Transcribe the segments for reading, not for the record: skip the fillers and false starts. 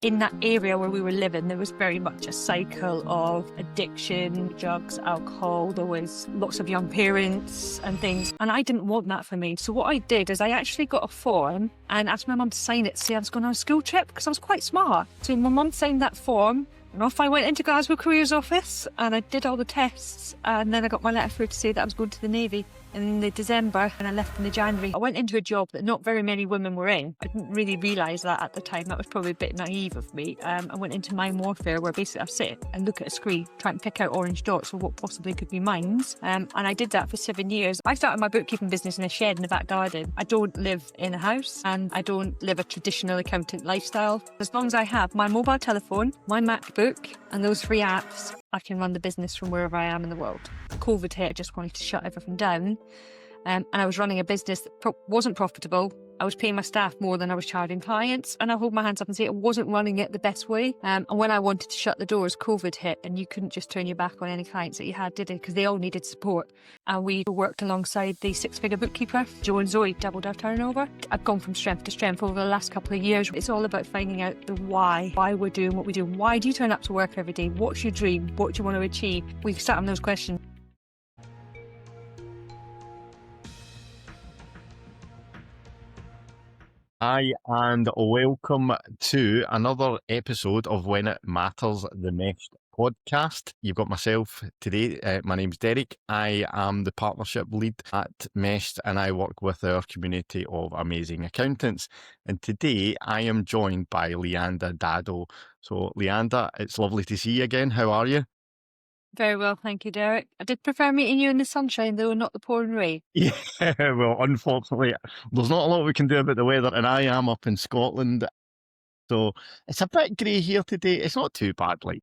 In that area where we were living, there was very much a cycle of addiction, drugs, alcohol. There was lots of young parents and things. And I didn't want that for me. So what I did is I actually got a form and asked my mum to sign it to say I was going on a school trip because I was quite smart. So my mum signed that form and off I went into Glasgow Careers Office and I did all the tests. And then I got my letter through to say that I was going to the Navy in the December and I left in the January. I went into a job that not very many women were in. I didn't really realise that at the time. That was probably a bit naive of me. I went into mine warfare where basically I sit and look at a screen, try and pick out orange dots for what possibly could be mines. And I did that for 7 years. I started my bookkeeping business in a shed in the back garden. I don't live in a house and I don't live a traditional accountant lifestyle. As long as I have my mobile telephone, my MacBook and those 3 apps, I can run the business from wherever I am in the world. COVID hit, I just wanted to shut everything down. And I was running a business that wasn't profitable. I was paying my staff more than I was charging clients. And I hold my hands up and say I wasn't running it the best way. And when I wanted to shut the doors, COVID hit and you couldn't just turn your back on any clients that you had, did it? Because they all needed support. And we worked alongside the 6-figure bookkeeper. Joe and Zoe doubled our turnover. I've gone from strength to strength over the last couple of years. It's all about finding out the why we're doing what we do. Why do you turn up to work every day? What's your dream? What do you want to achieve? We start on those questions. Hi, and welcome to another episode of When It Matters, the Mesh podcast. You've got myself today. My name's Derek. I am the partnership lead at Mesh, and I work with our community of amazing accountants. And today I am joined by Leanda Daddow. So, Leanda, it's lovely to see you again. How are you? Very well, thank you, Derek. I did prefer meeting you in the sunshine, though, not the pouring rain. Yeah, well, unfortunately, there's not a lot we can do about the weather, and I am up in Scotland. So it's a bit grey here today. It's not too bad, like.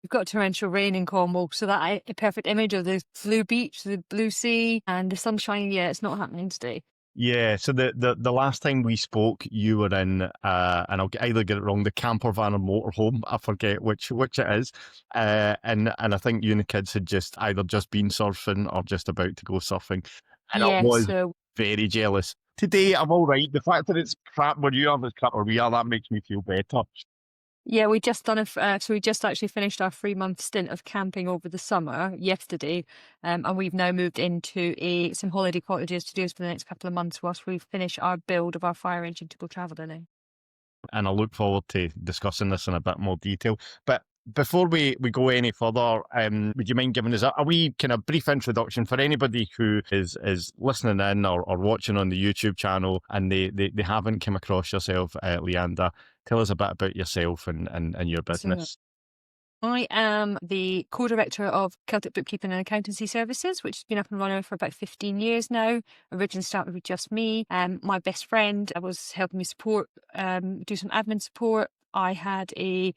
We've got torrential rain in Cornwall, so that a perfect image of the blue beach, the blue sea, and the sunshine. Yeah, it's not happening today. Yeah, so the last time we spoke, you were in, and I'll either get it wrong, the camper van or motorhome. I forget which it is. And I think you and the kids had either just been surfing or just about to go surfing. And I was very jealous. Today, I'm all right. The fact that it's crap where you are, it's crap where we are, that makes me feel better. Yeah, we just actually finished our 3-month stint of camping over the summer yesterday, and we've now moved into some holiday cottages to do this for the next couple of months whilst we finish our build of our fire engine to go travelling in. And I look forward to discussing this in a bit more detail. But before we go any further, would you mind giving us a wee kind of brief introduction for anybody who is listening in or watching on the YouTube channel and they haven't come across yourself, Leanda? Tell us a bit about yourself and your business. I am the co-director of Celtic Bookkeeping and Accountancy Services, which has been up and running for about 15 years now. Originally started with just me. My best friend was helping me support, do some admin support. I had a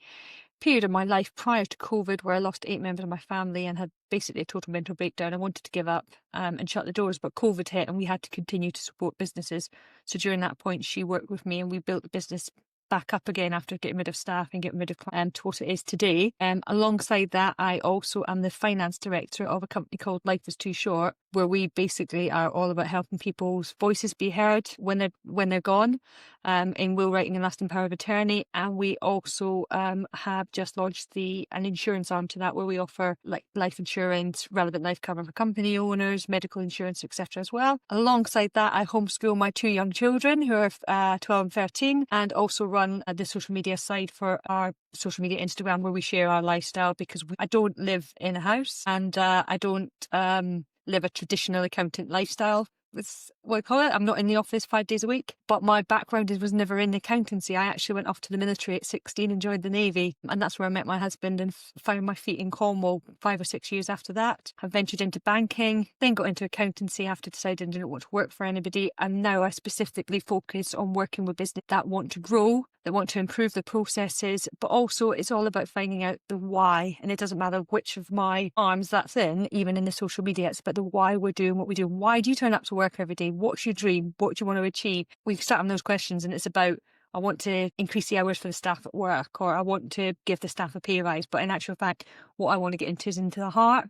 period of my life prior to COVID where I lost 8 members of my family and had basically a total mental breakdown. I wanted to give up and shut the doors, but COVID hit and we had to continue to support businesses. So during that point, she worked with me and we built the business back up again after getting rid of staff and getting rid of clients to what it is today. Alongside that, I also am the finance director of a company called Life is Too Short, where we basically are all about helping people's voices be heard when they're gone, in will writing and lasting power of attorney. And we also have just launched an insurance arm to that, where we offer like life insurance, relevant life cover for company owners, medical insurance, etc. as well. Alongside that, I homeschool my 2 young children who are 12 and 13, and also run the social media side for our social media Instagram, where we share our lifestyle, because I don't live in a house and I don't live a traditional accountant lifestyle. It's what I call it. I'm not in the office 5 days a week, but my background was never in accountancy. I actually went off to the military at 16 and joined the Navy, and that's where I met my husband and found my feet in Cornwall 5 or 6 years after that. I ventured into banking, then got into accountancy after deciding I didn't want to work for anybody, and now I specifically focus on working with business that want to grow, that want to improve the processes, but also it's all about finding out the why. And it doesn't matter which of my arms that's in, even in the social media, it's about the why we're doing what we do. Why do you turn up to work every day? What's your dream? What do you want to achieve? We start on those questions, and it's about, I want to increase the hours for the staff at work, or I want to give the staff a pay rise. But in actual fact, what I want to get into is into the heart.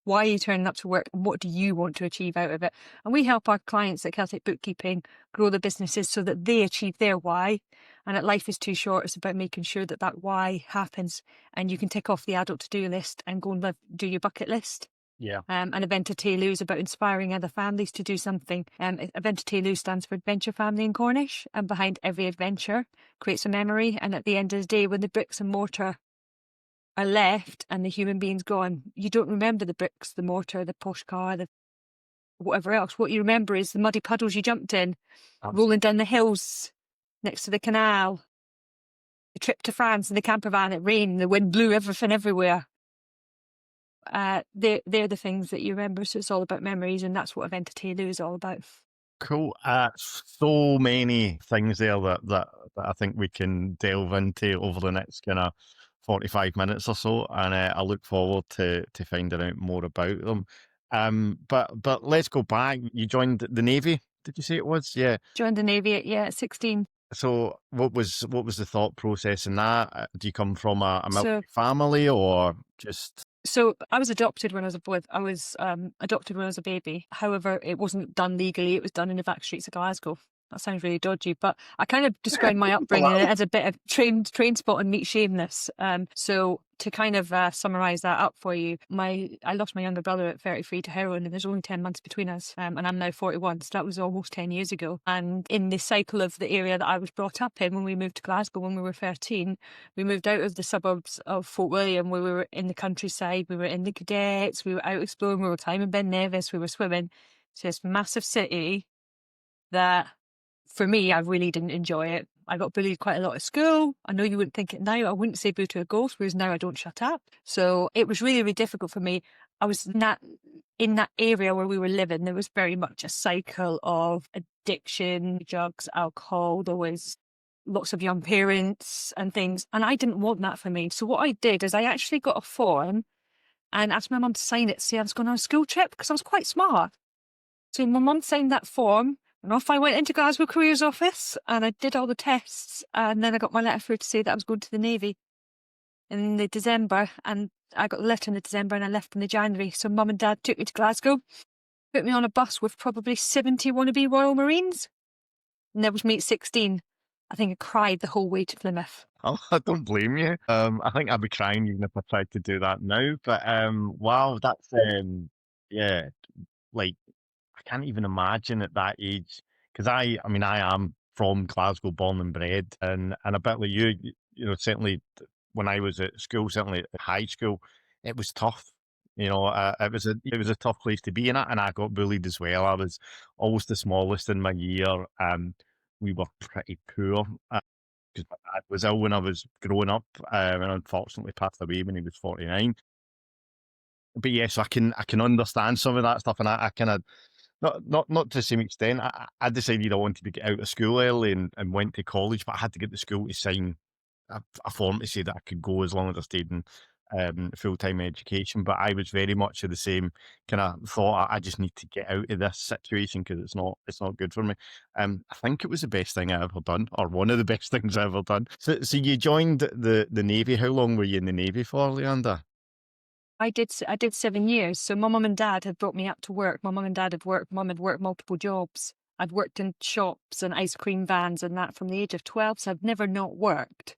Why are you turning up to work and what do you want to achieve out of it? And we help our clients at Celtic Bookkeeping grow their businesses so that they achieve their why. And that life is too short. It's about making sure that that why happens and you can tick off the adult to-do list and go and do your bucket list. Yeah. And Adventure Telu is about inspiring other families to do something. Adventure Telu stands for Adventure Family in Cornish, and behind every adventure creates a memory. And at the end of the day, when the bricks and mortar are left and the human being's gone, you don't remember the bricks, the mortar, the posh car, the whatever else. What you remember is the muddy puddles you jumped in, rolling down the hills next to the canal, the trip to France in the camper van, it rained, the wind blew everything everywhere. They're the things that you remember. So it's all about memories, and that's what Adventure Telu is all about. Cool. So many things there that I think we can delve into over the next kind of 45 minutes or so, and I look forward to finding out more about them. But let's go back. You joined the Navy, did you say it was? Yeah. Joined the Navy at 16. So what was the thought process in that? Do you come from a military So family or just? So I was adopted when I was a boy. I was adopted when I was a baby. However, it wasn't done legally. It was done in the back streets of Glasgow. That sounds really dodgy, but I kind of describe my upbringing as a bit of train spot and meet shameless. So to kind of summarise that up for you, I lost my younger brother at 33 to heroin, and there's only 10 months between us, and I'm now 41, so that was almost 10 years ago. And in the cycle of the area that I was brought up in, when we moved to Glasgow when we were 13, we moved out of the suburbs of Fort William, where we were in the countryside, we were in the cadets, we were out exploring, we were climbing Ben Nevis, we were swimming. So this massive city that, for me, I really didn't enjoy it. I got bullied quite a lot at school. I know you wouldn't think it now. I wouldn't say boo to a ghost, whereas now I don't shut up. So it was really, really difficult for me. I was not in that area where we were living. There was very much a cycle of addiction, drugs, alcohol. There was lots of young parents and things. And I didn't want that for me. So what I did is I actually got a form and asked my mum to sign it, say I was going on a school trip, because I was quite smart. So my mum signed that form. And off I went into Glasgow Careers Office and I did all the tests, and then I got my letter through to say that I was going to the Navy in the December, and I got the letter in the December and I left in the January. So Mum and Dad took me to Glasgow, put me on a bus with probably 70 wannabe Royal Marines, and there was me at 16. I think I cried the whole way to Plymouth. Oh, I don't blame you. I think I'd be crying even if I tried to do that now. But wow, that's yeah, like I can't even imagine at that age, because I mean, I am from Glasgow, born and bred, and a bit like you know, certainly when I was at school, certainly at high school, it was tough. You know, it was a tough place to be in, and I got bullied as well. I was always the smallest in my year. We were pretty poor. Because my dad was ill when I was growing up, and unfortunately passed away when he was 49. But yes, I can understand some of that stuff, and I kind of not to the same extent. I decided I wanted to get out of school early and went to college, but I had to get the school to sign a form to say that I could go as long as I stayed in full-time education. But I was very much of the same kind of thought. I just need to get out of this situation because it's not good for me. I think it was the best thing I ever done, or one of the best things I ever done. So you joined the Navy. How long were you in the Navy for, Leanda? I did 7 years. So my mum and dad had brought me up to work. My mum and dad had worked. Mum had worked multiple jobs. I'd worked in shops and ice cream vans and that from the age of 12. So I've never not worked.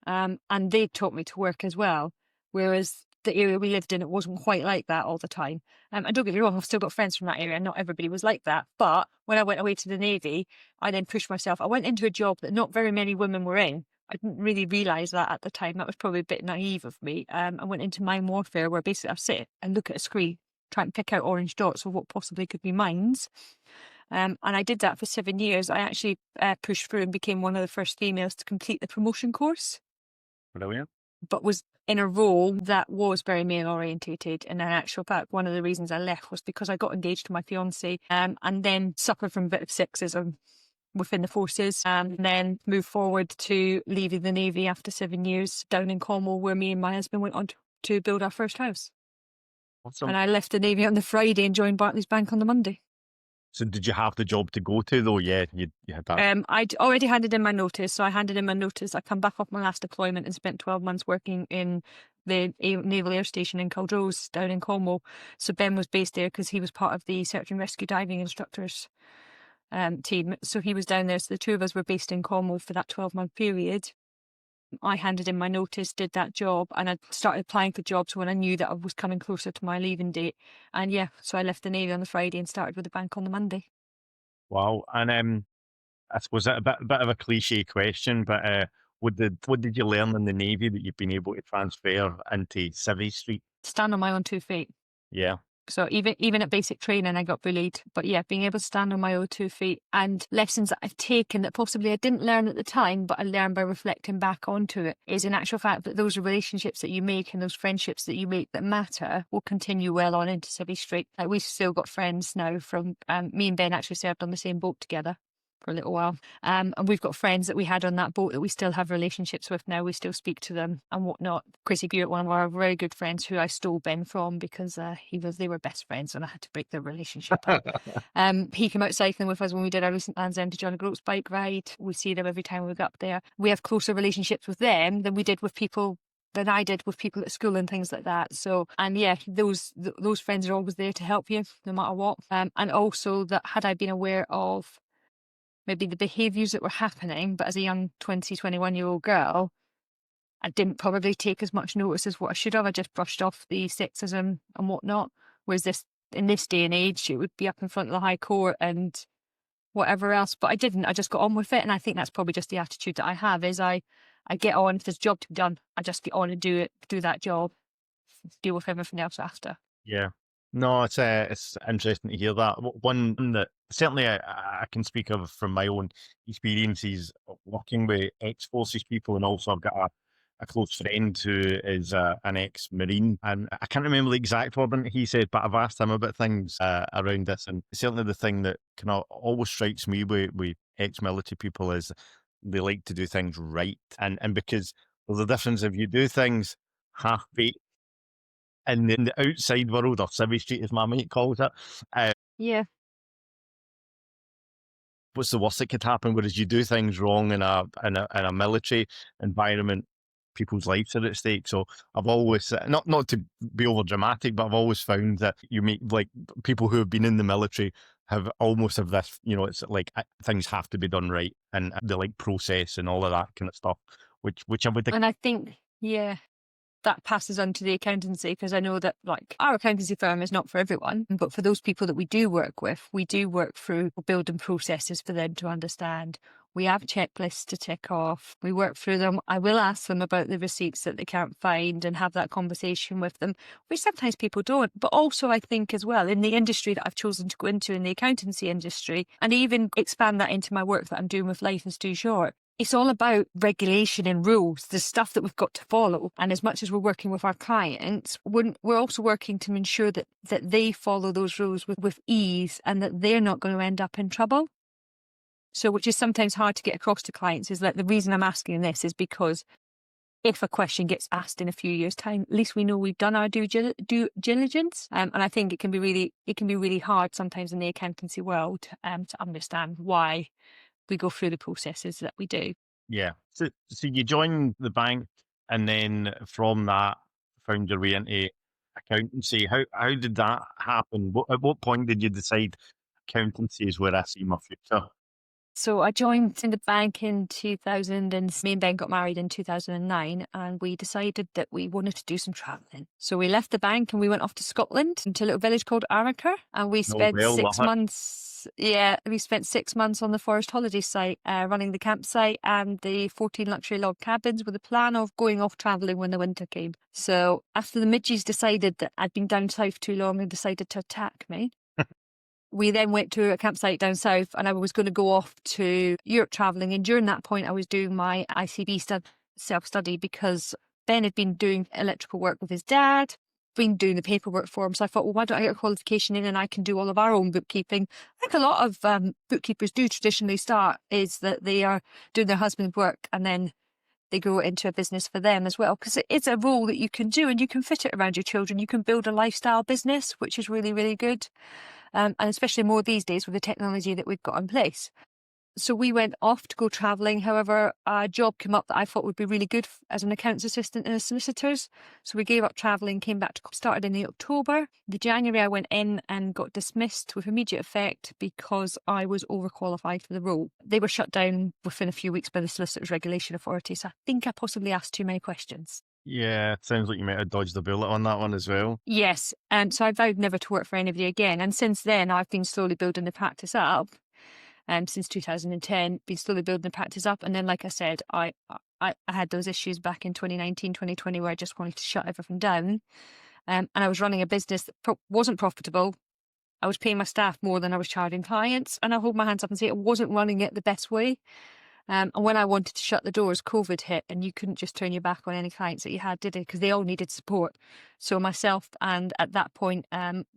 And they taught me to work as well. Whereas the area we lived in, it wasn't quite like that all the time. And don't get me wrong, I've still got friends from that area. Not everybody was like that. But when I went away to the Navy, I then pushed myself. I went into a job that not very many women were in. I didn't really realise that at the time. That was probably a bit naive of me. I went into mine warfare, where basically I sit and look at a screen, try and pick out orange dots of what possibly could be mines. And I did that for 7 years. I actually pushed through and became one of the first females to complete the promotion course. Brilliant. But was in a role that was very male orientated. And in actual fact, one of the reasons I left was because I got engaged to my fiance, and then suffered from a bit of sexism within the forces, and then moved forward to leaving the Navy after 7 years down in Cornwall, where me and my husband went on to build our first house. Awesome. And I left the Navy on the Friday and joined Barclays Bank on the Monday. So did you have the job to go to though? Yeah, you had that. I'd already handed in my notice. So I handed in my notice. I come back off my last deployment and spent 12 months working in the Naval Air Station in Caldrose down in Cornwall. So Ben was based there because he was part of the search and rescue diving instructors team. So he was down there. So the two of us were based in Cornwall for that 12-month period. I handed in my notice, did that job, and I started applying for jobs when I knew that I was coming closer to my leaving date. And yeah, so I left the Navy on the Friday and started with the bank on the Monday. Wow. And I suppose a bit of a cliche question, but what did you learn in the Navy that you've been able to transfer into Civvy Street? Stand on my own 2 feet. Yeah. So even at basic training, I got bullied. But yeah, being able to stand on my own 2 feet, and lessons that I've taken that possibly I didn't learn at the time, but I learned by reflecting back onto it, is in actual fact that those relationships that you make and those friendships that you make that matter will continue well on into Civvy Street. Like, we've still got friends now from, me and Ben actually served on the same boat together for a little while. And we've got friends that we had on that boat that we still have relationships with now. We still speak to them and whatnot. Chrissy Beard, one of our very good friends who I stole Ben from because they were best friends and I had to break their relationship up. He came out cycling with us when we did our recent Land's End to John O'Groats bike ride. We see them every time we go up there. We have closer relationships with them than we did with people than I did with people at school and things like that. So, and yeah, those friends are always there to help you no matter what. And also that had I been aware of maybe the behaviours that were happening, but as a young 20, 21-year-old girl, I didn't probably take as much notice as what I should have. I just brushed off the sexism and whatnot. Whereas in this day and age, it would be up in front of the High Court and whatever else. But I didn't. I just got on with it. And I think that's probably just the attitude that I have, is I get on. If there's a job to be done, I just get on and do that job, deal with everything else after. Yeah. No, it's interesting to hear that. One that certainly I can speak of from my own experiences working with ex-forces people, and also I've got a close friend who is an ex-Marine, and I can't remember the exact wording he said, but I've asked him about things around this, and certainly the thing that kind of always strikes me with ex-military people is they like to do things right, and because there's a difference if you do things half-baked in the outside world, or Civvy Street as my mate calls it. Yeah. What's the worst that could happen? Whereas you do things wrong in a military environment, people's lives are at stake. So I've always, not to be over dramatic, but I've always found that you make, like, people who have been in the military have this, it's like things have to be done right, and they like process and all of that kind of stuff, which I would. And I think, yeah, that passes on to the accountancy, because I know that, like, our accountancy firm is not for everyone, but for those people that we do work with, we do work through building processes for them to understand. We have checklists to tick off. We work through them. I will ask them about the receipts that they can't find and have that conversation with them, which sometimes people don't. But also, I think as well, in the industry that I've chosen to go into, in the accountancy industry, and even expand that into my work that I'm doing with Life is Too Short, it's all about regulation and rules, the stuff that we've got to follow. And as much as we're working with our clients, we're also working to ensure that they follow those rules with ease, and that they're not going to end up in trouble. So, which is sometimes hard to get across to clients, is that the reason I'm asking this is because if a question gets asked in a few years' time, at least we know we've done our due diligence. And I think it can be really hard sometimes in the accountancy world to understand why we go through the processes that we do. Yeah. So you joined the bank, and then from that found your way into accountancy. How did that happen? At what point did you decide accountancy is where I see my future? So I joined in the bank in 2000, and me and Ben got married in 2009, and we decided that we wanted to do some travelling. So we left the bank and we went off to Scotland, to a little village called Araker, and we spent 6 months. Yeah, we spent 6 months on the Forest Holiday site, running the campsite and the 14 luxury log cabins, with a plan of going off travelling when the winter came. So after the midges decided that I'd been down south too long and decided to attack me, we then went to a campsite down south, and I was going to go off to Europe travelling. And during that point, I was doing my ICB self-study, because Ben had been doing electrical work with his dad, been doing the paperwork for him. So I thought, well, why don't I get a qualification in and I can do all of our own bookkeeping? Like a lot of bookkeepers do traditionally start, is that they are doing their husband's work and then they grow it into a business for them as well, because it's a role that you can do and you can fit it around your children. You can build a lifestyle business, which is really, really good. And especially more these days with the technology that we've got in place. So we went off to go travelling. However, a job came up that I thought would be really good as an accounts assistant in a solicitor's. So we gave up travelling, came back started in the October. The January I went in and got dismissed with immediate effect because I was overqualified for the role. They were shut down within a few weeks by the Solicitors Regulation Authority. So I think I possibly asked too many questions. Yeah, it sounds like you might have dodged a bullet on that one as well. Yes. So I vowed never to work for anybody again. And since then, I've been slowly building the practice up. Since 2010, been slowly building the practice up. And then, like I said, I had those issues back in 2019, 2020, where I just wanted to shut everything down. And I was running a business that wasn't profitable. I was paying my staff more than I was charging clients. And I hold my hands up and say I wasn't running it the best way. And when I wanted to shut the doors, COVID hit, and you couldn't just turn your back on any clients that you had, did it? Because they all needed support. So myself and at that point,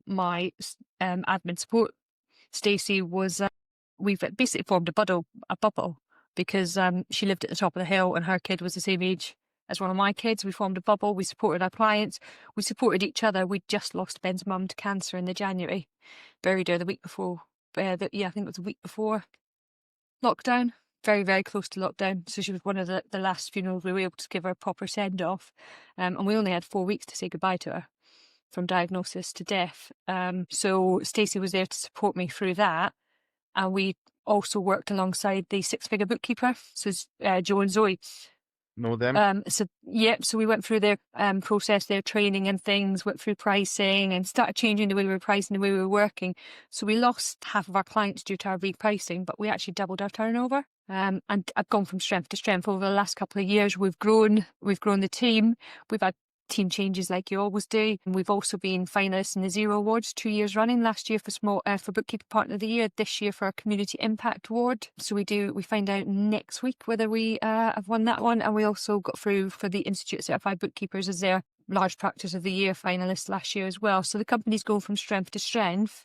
my admin support, Stacey, was we've basically formed a bubble because she lived at the top of the hill and her kid was the same age as one of my kids. We formed a bubble. We supported our clients. We supported each other. We just lost Ben's mum to cancer in the January. Buried her the week before. I think it was the week before lockdown. Very, very close to lockdown. So she was one of the last funerals we were able to give her a proper send-off. And we only had 4 weeks to say goodbye to her from diagnosis to death. So Stacey was there to support me through that. And we also worked alongside the six-figure bookkeeper, so Joe and Zoe. Know them? So we went through their process, their training and things, went through pricing and started changing the way we were pricing, the way we were working. So we lost half of our clients due to our repricing, but we actually doubled our turnover. And I've gone from strength to strength over the last couple of years. We've grown the team. We've had team changes like you always do. And we've also been finalists in the Zero Awards 2 years running, last year for Bookkeeper Partner of the Year, this year for our Community Impact Award. So we find out next week whether we have won that one. And we also got through for the Institute Certified Bookkeepers as their Large Practice of the Year finalist last year as well. So the company's going from strength to strength.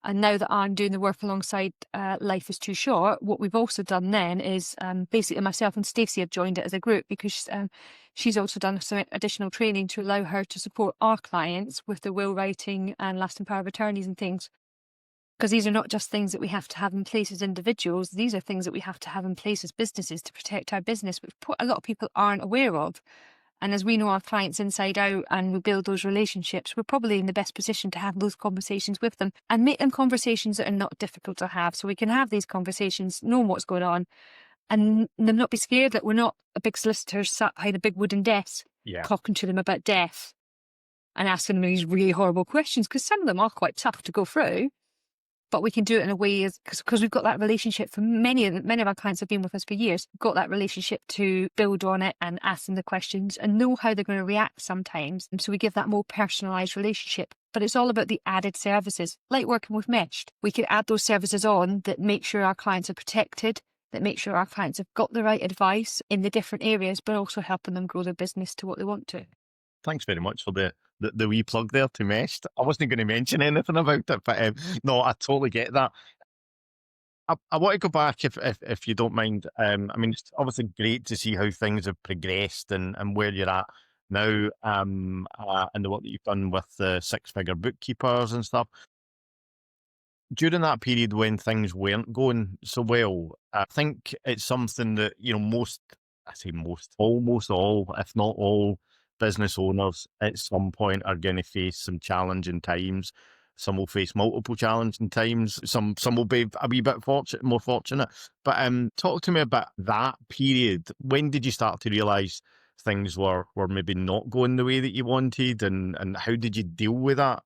And now that I'm doing the work alongside Life is Too Short, what we've also done then is basically myself and Stacey have joined it as a group because she's also done some additional training to allow her to support our clients with the will writing and lasting power of attorneys and things. Because these are not just things that we have to have in place as individuals, these are things that we have to have in place as businesses to protect our business, which a lot of people aren't aware of. And as we know our clients inside out and we build those relationships, we're probably in the best position to have those conversations with them and make them conversations that are not difficult to have. So we can have these conversations, know what's going on, and them not be scared that we're not a big solicitor sat behind a big wooden desk talking to them about death and asking them these really horrible questions, because some of them are quite tough to go through. But we can do it in a way because we've got that relationship. For many of our clients have been with us for years. We've got that relationship to build on it and ask them the questions and know how they're going to react sometimes. And so we give that more personalised relationship. But it's all about the added services, like working with Meshed. We can add those services on that make sure our clients are protected, that make sure our clients have got the right advice in the different areas, but also helping them grow their business to what they want to. Thanks very much for the wee plug there to Meshed. I wasn't going to mention anything about it, but no, I totally get that. I want to go back, if you don't mind. I mean, it's obviously great to see how things have progressed and where you're at now, and the work that you've done with the six-figure bookkeepers and stuff. During that period when things weren't going so well, I think it's something that, almost all, if not all, business owners at some point are going to face some challenging times. Some will face multiple challenging times. Some will be a wee bit more fortunate. But talk to me about that period. When did you start to realise things were maybe not going the way that you wanted, and how did you deal with that?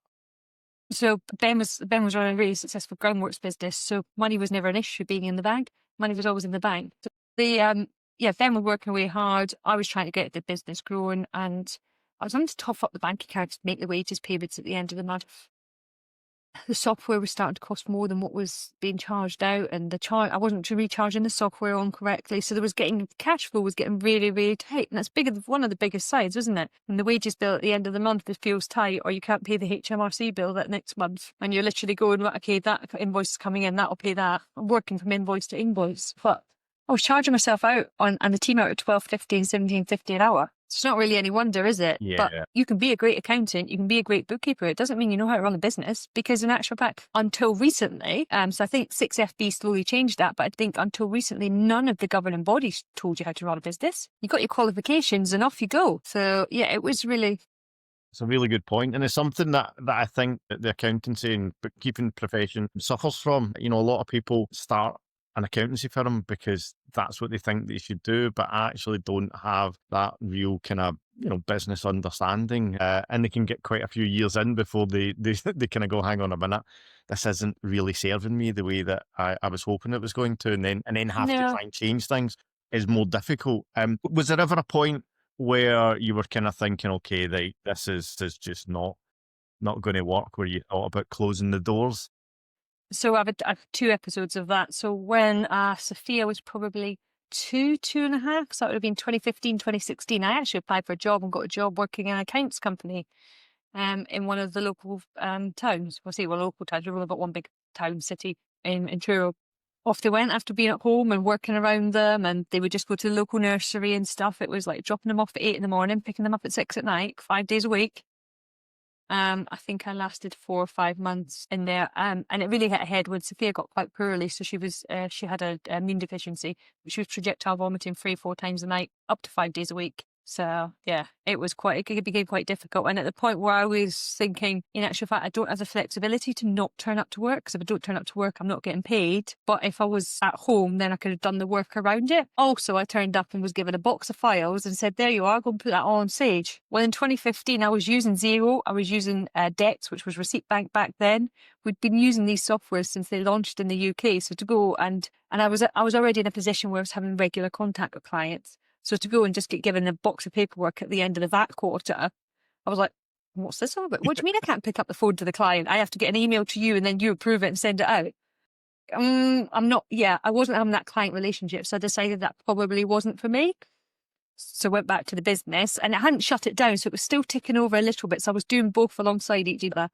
So Ben was running a really successful groundworks business. So money was never an issue being in the bank. Money was always in the bank. So Ben was working away hard. I was trying to get the business growing, and I was having to top up the bank account to make the wages payments at the end of the month. The software was starting to cost more than what was being charged out, and I wasn't recharging the software on correctly. So cash flow was getting really, really tight, and that's one of the biggest sides, isn't it? And the wages bill at the end of the month, it feels tight, or you can't pay the HMRC bill that next month, and you're literally going, well, okay, that invoice is coming in, that'll pay that. I'm working from invoice to invoice, but I was charging myself out and the team out at $12.50 and $17.50 an hour. It's not really any wonder, is it? Yeah. But you can be a great accountant, you can be a great bookkeeper. It doesn't mean you know how to run a business, because in actual fact, until recently, so I think 6FB slowly changed that, but I think until recently, none of the governing bodies told you how to run a business. You got your qualifications and off you go. So yeah, it was really... It's a really good point, and it's something that I think that the accountancy and bookkeeping profession suffers from. You know, a lot of people start an accountancy firm because that's what they think they should do, but actually don't have that real kind of, you know, business understanding, and they can get quite a few years in before they they kind of go, hang on a minute, this isn't really serving me the way that I was hoping it was going to, and then have to No. try and change things is more difficult. Was there ever a point where you were kind of thinking, okay, this is just not going to work, where you thought about closing the doors? So I've had 2 episodes of that. So when Sophia was probably two and a half, so that would have been 2015, 2016, I actually applied for a job and got a job working in an accounts company in one of the local towns. Local towns. We've only got one big town city in Truro. Off they went after being at home and working around them, and they would just go to the local nursery and stuff. It was like dropping them off at 8 a.m, picking them up at 6 p.m, 5 days a week. I think I lasted 4 or 5 months in there, and it really hit ahead when Sophia got quite poorly. So she had a immune deficiency. She was projectile vomiting 3-4 times a night, up to 5 days a week. So yeah, it became quite difficult. And at the point where I was thinking, in actual fact, I don't have the flexibility to not turn up to work, because if I don't turn up to work, I'm not getting paid. But if I was at home, then I could have done the work around it. Also, I turned up and was given a box of files and said, there you are, go and put that all on Sage. Well, in 2015, I was using Xero. I was using Dex, which was Receipt Bank back then. We'd been using these softwares since they launched in the UK. So to go and I was already in a position where I was having regular contact with clients. So to go and just get given a box of paperwork at the end of the VAT quarter, I was like, what's this all about? What do you mean I can't pick up the phone to the client? I have to get an email to you and then you approve it and send it out. I wasn't having that client relationship. So I decided that probably wasn't for me. So I went back to the business, and I hadn't shut it down. So it was still ticking over a little bit. So I was doing both alongside each other.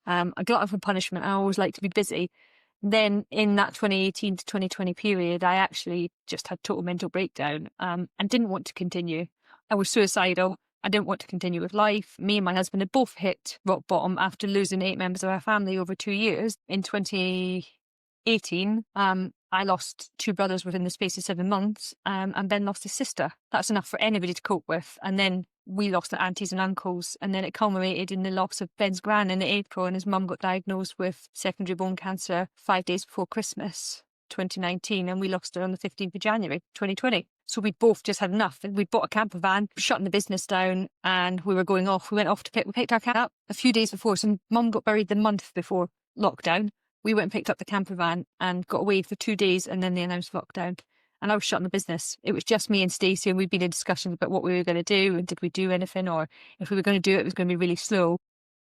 A glutton for punishment. I always like to be busy. Then in that 2018 to 2020 period, I actually just had total mental breakdown and didn't want to continue. I was suicidal. I didn't want to continue with life. Me and my husband had both hit rock bottom after losing 8 members of our family over 2 years. In 2018, I lost 2 brothers within the space of 7 months, and Ben lost his sister. That's enough for anybody to cope with. And then we lost our aunties and uncles, and then it culminated in the loss of Ben's gran in April, and his mum got diagnosed with secondary bone cancer 5 days before Christmas 2019, and we lost her on the 15th of January 2020. So we both just had enough. We bought a camper van, shutting the business down, and we were going off. We picked our camper up a few days before. So Mum got buried the month before lockdown. We went and picked up the camper van and got away for 2 days, and then they announced lockdown. And I was shutting the business. It was just me and Stacey, and we'd been in discussions about what we were going to do, and did we do anything, or if we were going to do it, it was going to be really slow.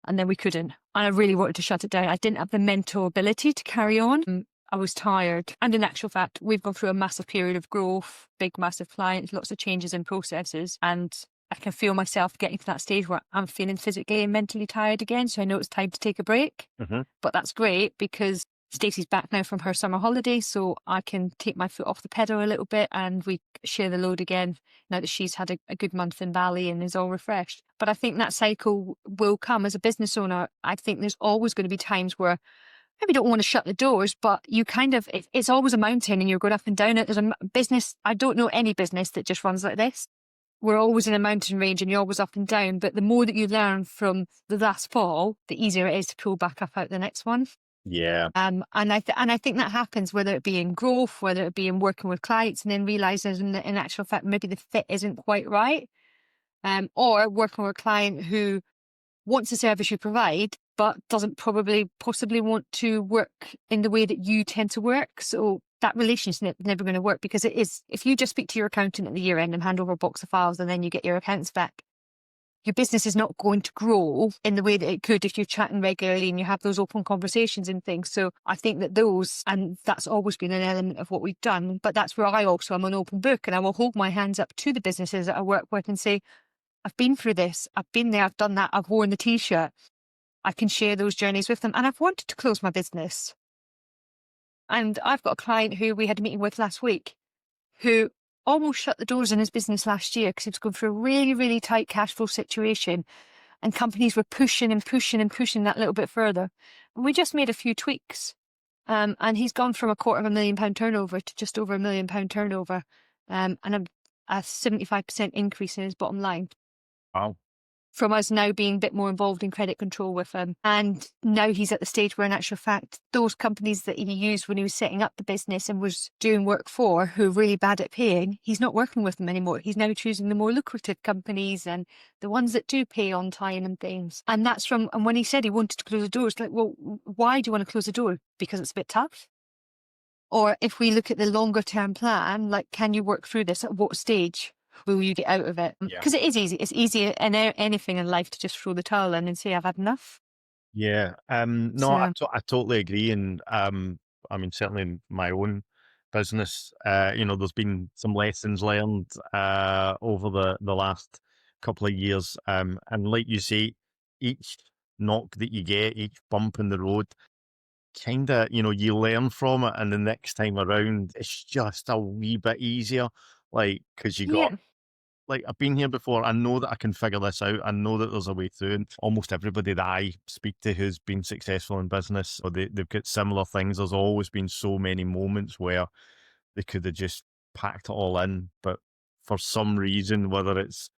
And then we couldn't. And I really wanted to shut it down. I didn't have the mental ability to carry on. I was tired. And in actual fact, we've gone through a massive period of growth, big, massive clients, lots of changes in processes. And I can feel myself getting to that stage where I'm feeling physically and mentally tired again. So I know it's time to take a break. Mm-hmm. But that's great because Stacey's back now from her summer holiday, so I can take my foot off the pedal a little bit, and we share the load again now that she's had a good month in Bali and is all refreshed. But I think that cycle will come. As a business owner, I think there's always going to be times where maybe don't want to shut the doors, but you it's always a mountain and you're going up and down it. There's a business, I don't know any business that just runs like this. We're always in a mountain range and you're always up and down, but the more that you learn from the last fall, the easier it is to pull back up out the next one. Yeah. And I think that happens, whether it be in growth, whether it be in working with clients, and then realizing that in actual fact, maybe the fit isn't quite right. Or working with a client who wants the service you provide, but doesn't possibly want to work in the way that you tend to work. So that relationship is never going to work, because it is, if you just speak to your accountant at the year end and hand over a box of files and then you get your accounts back, your business is not going to grow in the way that it could if you're chatting regularly and you have those open conversations and things. So I think that and that's always been an element of what we've done. But that's where I also am an open book, and I will hold my hands up to the businesses that I work with and say, I've been through this, I've been there, I've done that, I've worn the T-shirt. I can share those journeys with them. And I've wanted to close my business. And I've got a client who we had a meeting with last week who almost shut the doors in his business last year because he was going through a really, really tight cash flow situation. And companies were pushing and pushing and pushing that little bit further. And we just made a few tweaks. And he's gone from £250,000 turnover to just over £1 million turnover. And a 75% increase in his bottom line. Wow. From us now being a bit more involved in credit control with him. And now he's at the stage where, in actual fact, those companies that he used when he was setting up the business and was doing work for, who are really bad at paying, he's not working with them anymore. He's now choosing the more lucrative companies and the ones that do pay on time and things. And and when he said he wanted to close the door, it's like, well, why do you want to close the door? Because it's a bit tough? Or if we look at the longer term plan, like, can you work through this? At what stage will you get out of it? Because it is easy. It's easy in anything in life to just throw the towel in and say, I've had enough. Yeah. No, I totally agree. And I mean, certainly in my own business, there's been some lessons learned over the last couple of years. And like you say, each knock that you get, each bump in the road, kind of, you learn from it. And the next time around, it's just a wee bit easier. Like, because you got, like, I've been here before. I know that I can figure this out. I know that there's a way through. And almost everybody that I speak to who's been successful in business, or they've got similar things, there's always been so many moments where they could have just packed it all in. But for some reason, whether it's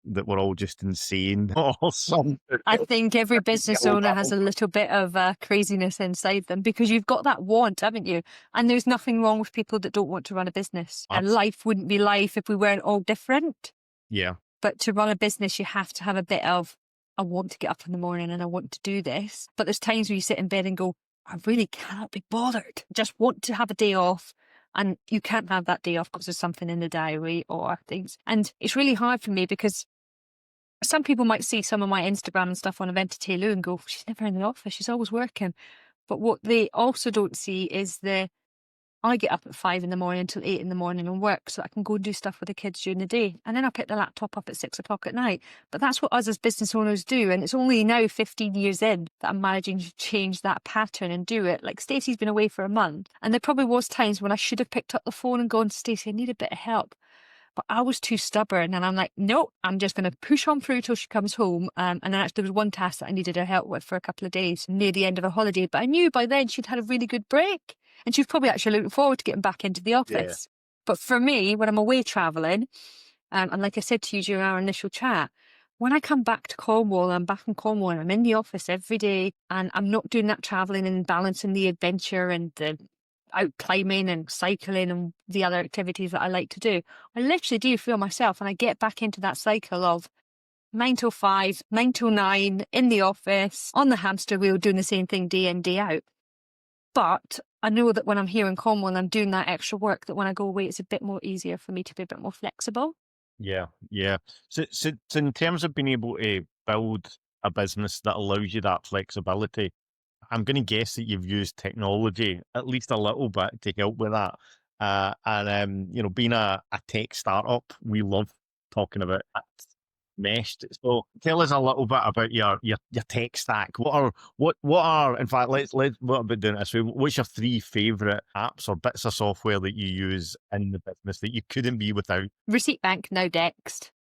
that we're all just insane or something. I think every business owner has a little bit of craziness inside them, because you've got that want, haven't you? And there's nothing wrong with people that don't want to run a business. And life wouldn't be life if we weren't all different. Yeah. But to run a business, you have to have a bit of, I want to get up in the morning and I want to do this. But there's times where you sit in bed and go, I really cannot be bothered. Just want to have a day off. And you can't have that day off because there's something in the diary or things. And it's really hard for me, because some people might see some of my Instagram and stuff on Event Taylor and go, she's never in the office, she's always working. But what they also don't see is I get up at 5 a.m. until 8 a.m. and work so I can go and do stuff with the kids during the day. And then I pick the laptop up at 6 o'clock at night. But that's what us as business owners do. And it's only now 15 years in that I'm managing to change that pattern and do it. Like, Stacey's been away for a month. And there probably was times when I should have picked up the phone and gone, Stacey, I need a bit of help. But I was too stubborn, and I'm like, no, I'm just going to push on through till she comes home. And then actually there was one task that I needed her help with for a couple of days near the end of her holiday. But I knew by then she'd had a really good break, and she was probably actually looking forward to getting back into the office. Yeah. But for me, when I'm away travelling, and like I said to you during our initial chat, when I come back to Cornwall, I'm back in Cornwall and I'm in the office every day, and I'm not doing that travelling and balancing the adventure and the out climbing and cycling and the other activities that I like to do. I literally do feel myself, and I get back into that cycle of 9 till 5, 9 till 9 in the office, on the hamster wheel, doing the same thing day in, day out. But I know that when I'm here in Cornwall and I'm doing that extra work, that when I go away, it's a bit more easier for me to be a bit more flexible. Yeah. So in terms of being able to build a business that allows you that flexibility, I'm going to guess that you've used technology at least a little bit to help with that. Being a tech startup, we love talking about that meshed. So tell us a little bit about your tech stack. What are in fact, let's what about doing it this way? What's your 3 favorite apps or bits of software that you use in the business that you couldn't be without? Receipt Bank, now Dext.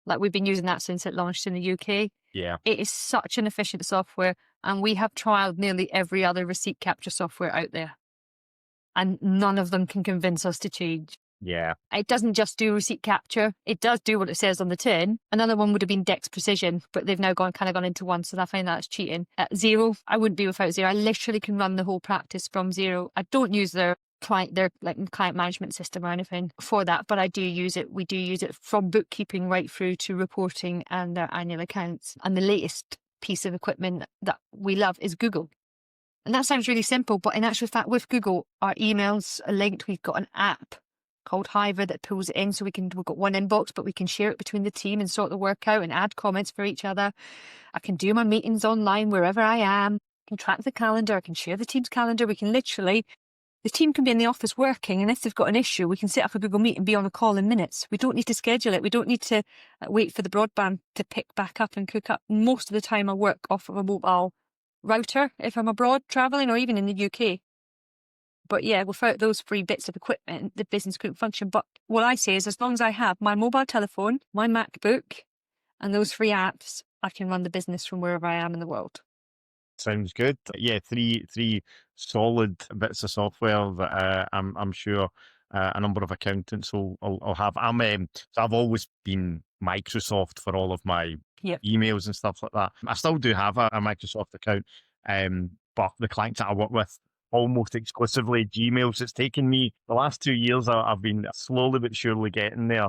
Like, we've been using that since it launched in the UK. Yeah. It is such an efficient software, and we have trialed nearly every other receipt capture software out there, and none of them can convince us to change. Yeah. It doesn't just do receipt capture. It does do what it says on the tin. Another one would have been Dex Precision, but they've now gone into one, so I find that's cheating. Xero, I wouldn't be without Xero. I literally can run the whole practice from Xero. I don't use their client management system or anything for that, but I do use it. We do use it from bookkeeping right through to reporting and their annual accounts. And the latest piece of equipment that we love is Google. And that sounds really simple, but in actual fact, with Google, our emails are linked. We've got an app called Hiver that pulls it in, so we've got one inbox, but we can share it between the team and sort the work out and add comments for each other. I can do my meetings online wherever I am. I can track the calendar. I can share the team's calendar. We can literally, the team can be in the office working, and if they've got an issue, we can set up a Google Meet and be on a call in minutes. We don't need to schedule it. We don't need to wait for the broadband to pick back up and cook up. Most of the time I work off of a mobile router if I'm abroad travelling or even in the UK. But yeah, without those three bits of equipment, the business couldn't function. But what I say is, as long as I have my mobile telephone, my MacBook, and those three apps, I can run the business from wherever I am in the world. Sounds good. Yeah, three solid bits of software that I'm sure a number of accountants will have. So I've always been Microsoft for all of my Yep. emails and stuff like that. I still do have a Microsoft account, but the clients that I work with almost exclusively Gmails. It's taken me the last 2 years. I've been slowly but surely getting there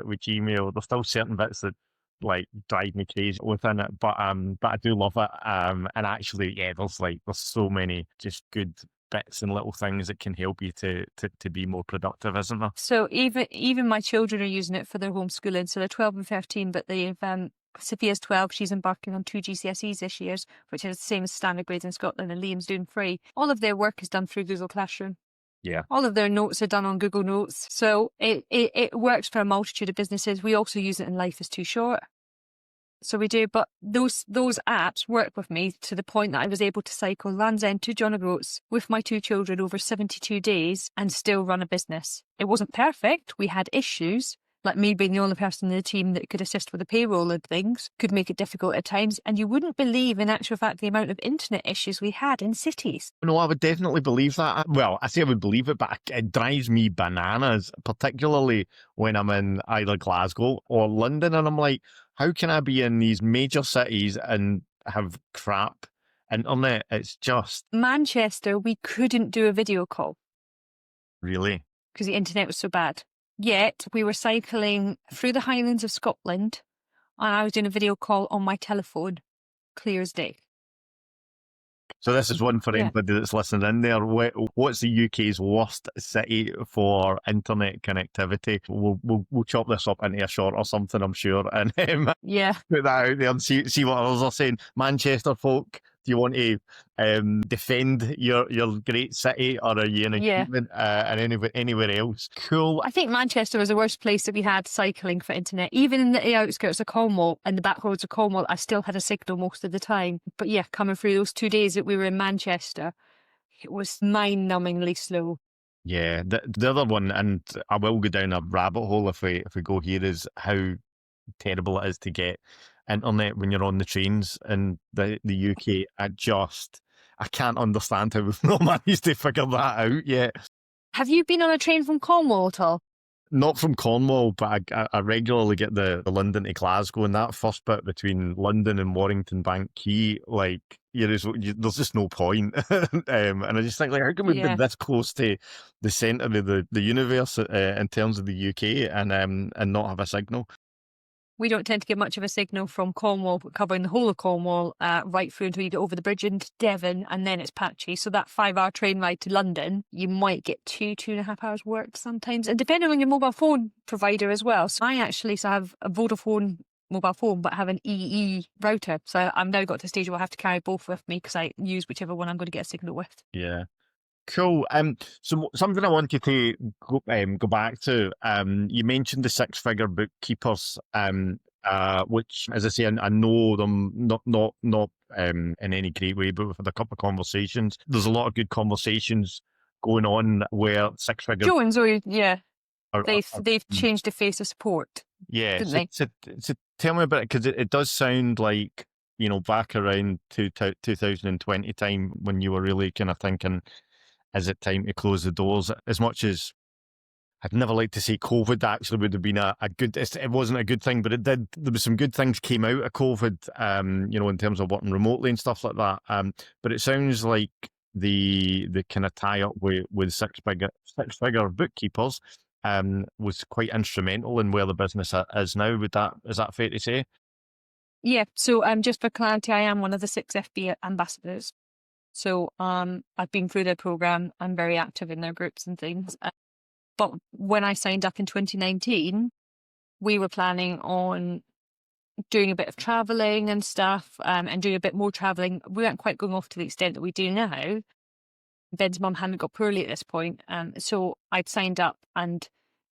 with Gmail. There's still certain bits that like drive me crazy within it, but I do love it. And actually, yeah, there's so many just good bits and little things that can help you to be more productive, isn't there? So even my children are using it for their homeschooling. So they're 12 and 13, but they've Sophia's 12. She's embarking on 2 GCSEs this year, which is the same as standard grades in Scotland, and Liam's doing 3. All of their work is done through Google Classroom. Yeah. All of their notes are done on Google Notes. So it works for a multitude of businesses. We also use it in Life is Too Short. So we do, but those apps work with me to the point that I was able to cycle Land's End to John O'Groats with my 2 children over 72 days and still run a business. It wasn't perfect. We had issues, like me being the only person in the team that could assist with the payroll and things, could make it difficult at times. And you wouldn't believe, in actual fact, the amount of internet issues we had in cities. No, I would definitely believe that. Well, I say I would believe it, but it drives me bananas, particularly when I'm in either Glasgow or London. And I'm like, how can I be in these major cities and have crap internet? It's just Manchester, we couldn't do a video call really. because the internet was so bad. Yet we were cycling through the Highlands of Scotland and I was doing a video call on my telephone, clear as day. So this is one for Yeah. anybody that's listening in there. What's the UK's worst city for internet connectivity? We'll chop this up into a short or something, I'm sure, and Yeah. put that out there and see what others are saying. Manchester folk, do you want to defend your great city, or are you in agreement and anywhere else? Cool. I think Manchester was the worst place that we had cycling for internet. Even in the outskirts of Cornwall and the back roads of Cornwall, I still had a signal most of the time. But yeah, coming through those 2 days that we were in Manchester, it was mind-numbingly slow. Yeah, the other one, and I will go down a rabbit hole if we go here, is how terrible it is to get internet when you're on the trains in the UK. I can't understand how we've not managed to figure that out yet. Have you been on a train from Cornwall at all? Not from Cornwall, but I regularly get the London to Glasgow, and that first bit between London and Warrington Bank Quay, like, there's just no point. And I just think, like, how can we be this close to the centre of the universe in terms of the UK and not have a signal? We don't tend to get much of a signal from Cornwall, covering the whole of Cornwall, right through until you get over the bridge into Devon, and then it's patchy. So that 5-hour train ride to London, you might get 2.5 hours work sometimes, and depending on your mobile phone provider as well. So I actually have a Vodafone mobile phone, but have an EE router. So I've now got to the stage where I have to carry both with me because I use whichever one I'm going to get a signal with. Yeah. Cool. So something I wanted to go back to. You mentioned the 6-figure bookkeepers, which, as I say, I know them not in any great way, but we've had a couple of conversations. There's a lot of good conversations going on where 6-figure. Jones, they've changed the face of support. Yeah. Didn't they? So tell me about it, because it does sound like, back around 2020 time when you were really kind of thinking, is it time to close the doors? As much as I'd never like to say COVID actually would have been a good, it wasn't a good thing, but there was some good things came out of COVID, in terms of working remotely and stuff like that. But it sounds like the kind of tie up with six-figure bookkeepers was quite instrumental in where the business is now. Is that fair to say? Yeah. So just for clarity, I am one of the 6 FB ambassadors. So I've been through their program. I'm very active in their groups and things. But when I signed up in 2019, we were planning on doing a bit of traveling and stuff, and doing a bit more traveling. We weren't quite going off to the extent that we do now. Ben's mum hadn't got poorly at this point. So I'd signed up, and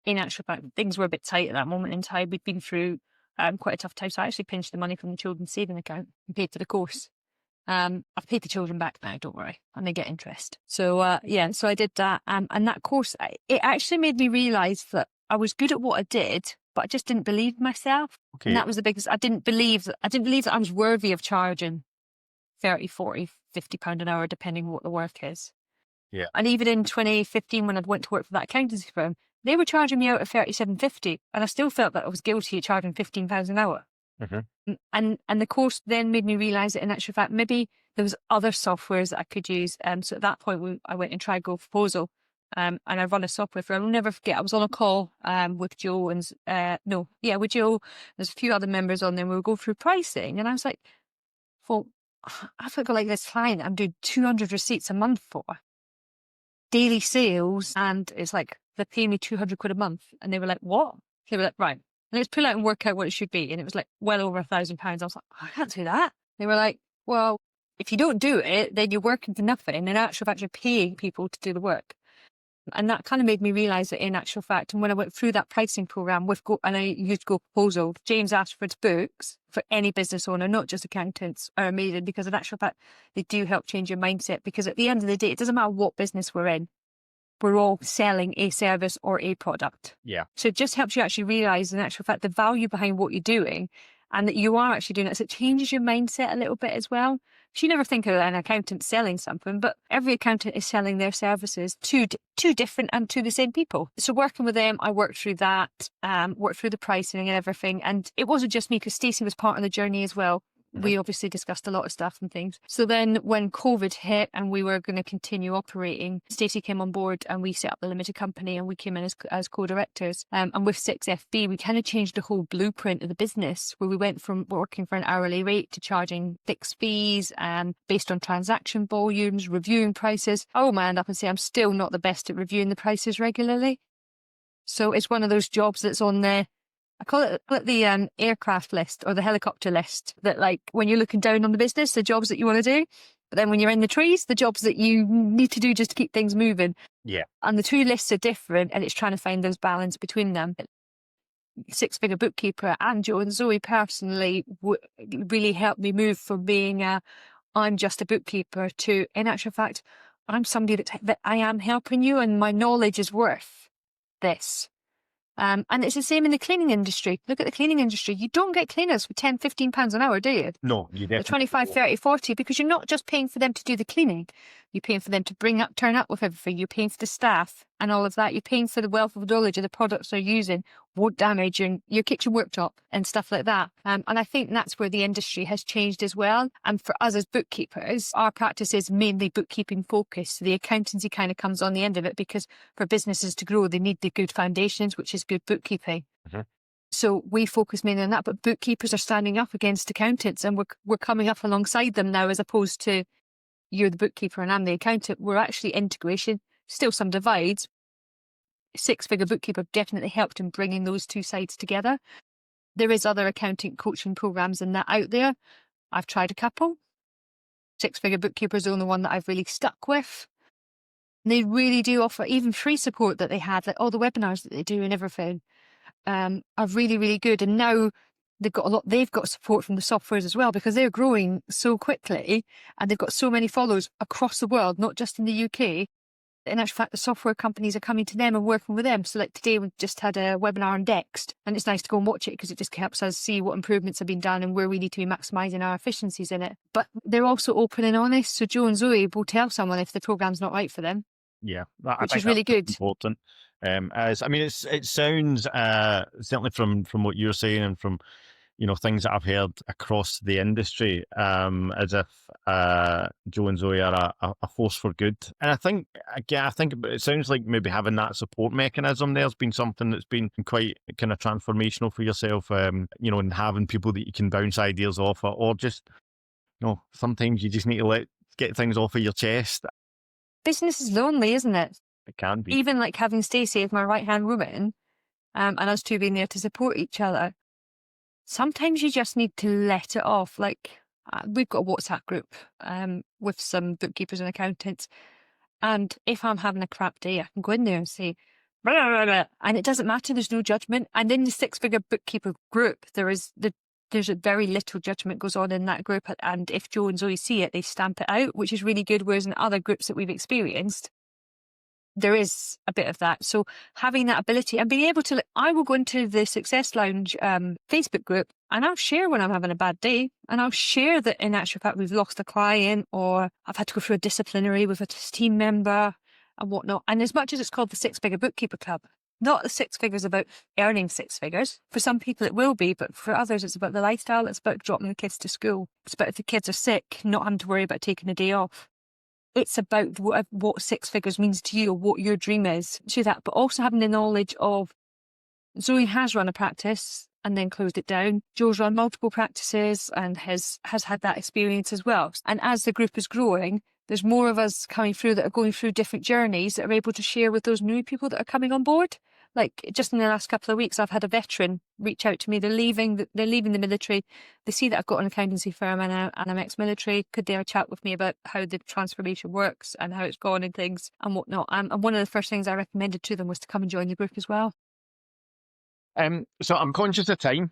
in actual fact, things were a bit tight at that moment in time. We'd been through quite a tough time. So I actually pinched the money from the children's saving account and paid for the course. I've paid the children back now, don't worry, and they get interest. So so I did that, and that course, it actually made me realise that I was good at what I did, but I just didn't believe myself. Okay. And that was the biggest. I didn't believe that I was worthy of charging 30, 40, 50 pound an hour, depending on what the work is. Yeah. And even in 2015, when I went to work for that accountancy firm, they were charging me out at 37.50, and I still felt that I was guilty of charging £15 an hour. And the course then made me realise that in actual fact, maybe there was other softwares that I could use. So at that point, I went and tried Go Proposal, and I run a software for. I'll never forget. I was on a call with Joe and with Joe. There's a few other members on there. And we were going through pricing, and I was like, "Well, I've got like this client I'm doing 200 receipts a month for, daily sales, and it's like they're paying me 200 quid a month." And they were like, "What?" They were like, "Right. And let's pull out and work out what it should be." And it was like well over £1,000. I was like, I can't do that. They were like, "Well, if you don't do it, then you're working for nothing. And in actual fact, you're paying people to do the work." And that kind of made me realise that in actual fact, and when I went through that pricing program with Go, and I used Go Proposal, James Ashford's books for any business owner, not just accountants, are amazing, because in actual fact, they do help change your mindset. Because at the end of the day, it doesn't matter what business we're in. We're all selling a service or a product. Yeah. So it just helps you actually realise, in actual fact, the value behind what you're doing, and that you are actually doing it. So it changes your mindset a little bit as well. So you never think of an accountant selling something, but every accountant is selling their services to different and to the same people. So working with them, I worked through that, worked through the pricing and everything. And it wasn't just me, because Stacey was part of the journey as well. We obviously discussed a lot of stuff and things. So then when COVID hit and we were going to continue operating, Stacey came on board and we set up the limited company, and we came in as co-directors. And with 6FB, we kind of changed the whole blueprint of the business, where we went from working for an hourly rate to charging fixed fees based on transaction volumes, reviewing prices. Oh, my hand up and say I'm still not the best at reviewing the prices regularly. So it's one of those jobs that's on there. I call it the aircraft list, or the helicopter list, that like when you're looking down on the business, the jobs that you want to do, but then when you're in the trees, the jobs that you need to do just to keep things moving. Yeah. And the two lists are different, and it's trying to find those balance between them. Six-figure bookkeeper and Joe and Zoe personally really helped me move from being I'm just a bookkeeper to, in actual fact, I'm somebody that I am helping you, and my knowledge is worth this. And it's the same in the cleaning industry. Look at the cleaning industry. You don't get cleaners for £10, £15 an hour, do you? No, you definitely. 25, 30, 40, because you're not just paying for them to do the cleaning. You're paying for them to turn up with everything. You're paying for the staff and all of that. You're paying for the wealth of knowledge of the products they're using, won't damage your kitchen worktop and stuff like that. And I think that's where the industry has changed as well. And for us as bookkeepers, our practice is mainly bookkeeping focused. So the accountancy kind of comes on the end of it, because for businesses to grow, they need the good foundations, which is good bookkeeping. So we focus mainly on that, but bookkeepers are standing up against accountants, and we're coming up alongside them now, as opposed to you're the bookkeeper and I'm the accountant. We're actually integration, still some divides. Six-figure bookkeeper definitely helped in bringing those two sides together. There is other accounting coaching programs and that out there. I've tried a couple. Six-figure bookkeeper is the only one that I've really stuck with. And they really do offer even free support that they have, like all the webinars that they do and everything. Are really, really good. And now they've got support from the softwares as well, because they're growing so quickly and they've got so many followers across the world, not just in the UK. In actual fact, the software companies are coming to them and working with them. So like today, we just had a webinar on Dext, and it's nice to go and watch it, because it just helps us see what improvements have been done and where we need to be maximising our efficiencies in it. But they're also open and honest. So Joe and Zoe will tell someone if the program's not right for them. Yeah, which is really good. Important. It sounds certainly from what you're saying and from things that I've heard across the industry, as if Joe and Zoe are a force for good. And I think it sounds like maybe having that support mechanism there's been something that's been quite kind of transformational for yourself. And having people that you can bounce ideas off, or just sometimes you just need to get things off of your chest. Business is lonely, isn't it? It can be. Even like having Stacey as my right-hand woman, and us two being there to support each other. Sometimes you just need to let it off. Like we've got a WhatsApp group with some bookkeepers and accountants. And if I'm having a crap day, I can go in there and say, blah, blah, blah, and it doesn't matter. There's no judgment. And in the six-figure bookkeeper group, there is there's a very little judgment goes on in that group. And if Joe and Zoe see it, they stamp it out, which is really good. Whereas in other groups that we've experienced, there is a bit of that. So having that ability and being able to, I will go into the Success Lounge Facebook group and I'll share when I'm having a bad day, and I'll share that in actual fact we've lost a client, or I've had to go through a disciplinary with a team member and whatnot. And as much as it's called the Six Figure Bookkeeper Club, not the six figures about earning six figures. For some people it will be, but for others it's about the lifestyle. It's about dropping the kids to school. It's about if the kids are sick, not having to worry about taking a day off. It's about what six figures means to you, or what your dream is to that, but also having the knowledge of Zoe has run a practice and then closed it down. Joe's run multiple practices and has had that experience as well. And as the group is growing, there's more of us coming through that are going through different journeys that are able to share with those new people that are coming on board. Like just in the last couple of weeks, I've had a veteran reach out to me. They're leaving the military. They see that I've got an accountancy firm and I'm ex-military. Could they have a chat with me about how the transformation works and how it's gone and things and whatnot? And one of the first things I recommended to them was to come and join the group as well. So I'm conscious of time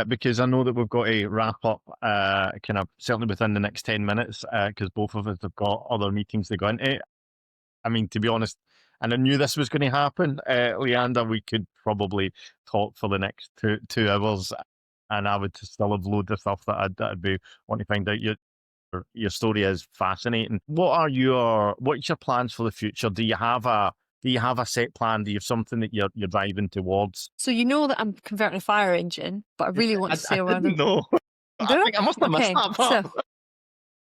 because I know that we've got to wrap up kind of certainly within the next 10 minutes because both of us have got other meetings to go into. I mean, to be honest, and I knew this was going to happen, Leanda, we could probably talk for the next two hours and I would still have loads of stuff that I'd be wanting to find out. Your story is fascinating. What's your plans for the future? Do you have a set plan? Do you have something that you're driving towards? So you know that I'm converting a fire engine, but I really want to sail around. No, I think I must have missed that part.